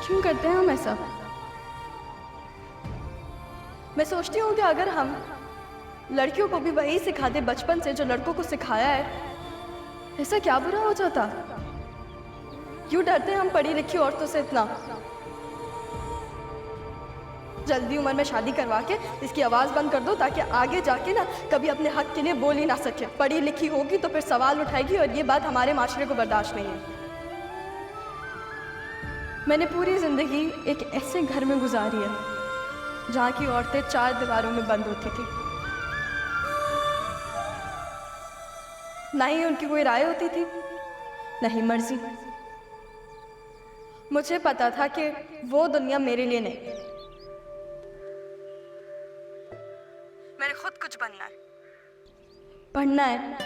क्यों करते हैं हम ऐसा? मैं सोचती हूँ कि अगर हम लड़कियों को भी वही सिखाते बचपन से जो लड़कों को सिखाया है, ऐसा क्या बुरा हो जाता? क्यों डरते हैं हम पढ़ी लिखी औरतों से इतना? जल्दी उम्र में शादी करवा के इसकी आवाज़ बंद कर दो ताकि आगे जाके ना कभी अपने हक के लिए बोल ही ना सके। पढ़ी लिखी होगी तो फिर सवाल उठाएगी और ये बात हमारे माशरे को बर्दाश्त नहीं है। मैंने पूरी ज़िंदगी एक ऐसे घर में गुजारी है जहाँ की औरतें 4 दीवारों में बंद होती थी। ना ही उनकी कोई राय होती थी, ना ही मर्जी। मुझे पता था कि वो दुनिया मेरे लिए नहीं। मैंने खुद कुछ बनना है, पढ़ना है,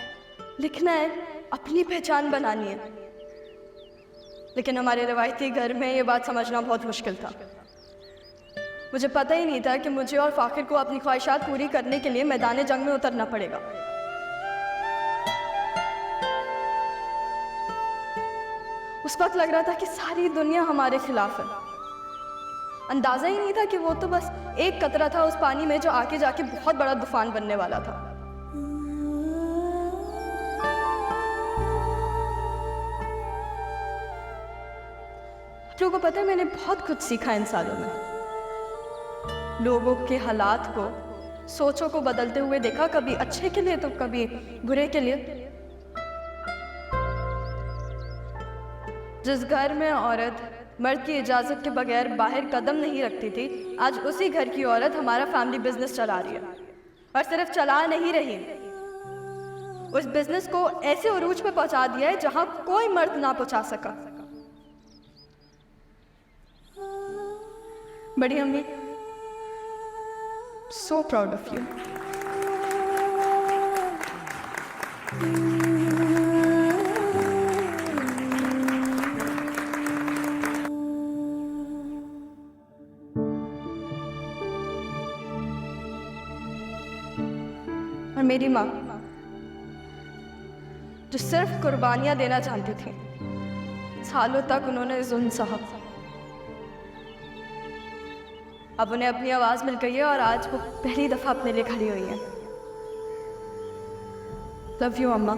लिखना है, अपनी पहचान बनानी है। लेकिन हमारे रवायती घर में ये बात समझना बहुत मुश्किल था। मुझे पता ही नहीं था कि मुझे और फाकिर को अपनी ख्वाहिशात पूरी करने के लिए मैदान जंग में उतरना पड़ेगा। उस वक्त लग रहा था कि सारी दुनिया हमारे खिलाफ है। अंदाजा ही नहीं था कि वो तो बस एक कतरा था उस पानी में जो आके जाके बहुत बड़ा तूफान बनने वाला था। आप लोगों को पता है, मैंने बहुत कुछ सीखा इन सालों में। लोगों के हालात को, सोचों को बदलते हुए देखा, कभी अच्छे के लिए तो कभी बुरे के लिए। जिस घर में औरत मर्द की इजाज़त के बगैर बाहर कदम नहीं रखती थी, आज उसी घर की औरत हमारा फैमिली बिजनेस चला रही है। और सिर्फ चला नहीं रही, उस बिजनेस को ऐसे उरूज पे पहुंचा दिया है जहां कोई मर्द ना पहुंचा सका। बड़ी अम्मी, सो प्राउड ऑफ यू। और मेरी माँ जो सिर्फ कुर्बानियां देना चाहती थी, सालों तक उन्होंने जुल्म सहा। अब उन्हें अपनी आवाज मिल गई है और आज वो पहली दफा अपने लिए खड़ी हुई है। लव यू अम्मा।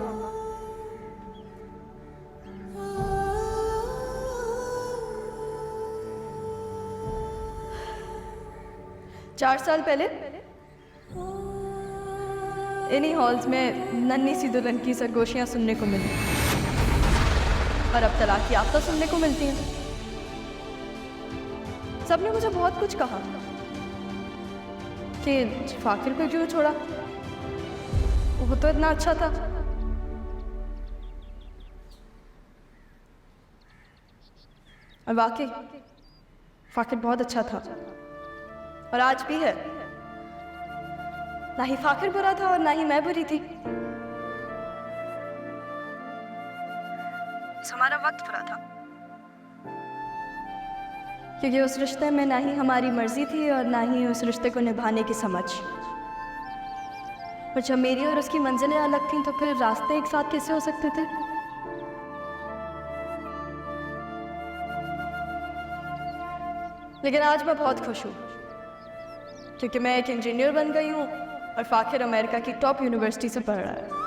चार साल पहले इन्हीं हॉल्स में नन्ही सी दुल्हन की सरगोशियां सुनने को मिली और अब तलाक की याफ्ता सुनने को मिलती हैं। सबने मुझे बहुत कुछ कहा कि फाकिर को क्यों छोड़ा, वो तो इतना अच्छा था। और वाकई फाकिर बहुत अच्छा था और आज भी है। ना ही फाकिर बुरा था और ना ही मैं बुरी थी। हमारा वक्त बुरा था क्योंकि उस रिश्ते में ना ही हमारी मर्जी थी और ना ही उस रिश्ते को निभाने की समझ। और जब मेरी और उसकी मंजिलें अलग थीं तो फिर रास्ते एक साथ कैसे हो सकते थे? लेकिन आज मैं बहुत खुश हूँ क्योंकि मैं एक इंजीनियर बन गई हूँ और फाकिर अमेरिका की टॉप यूनिवर्सिटी से पढ़ रहा है।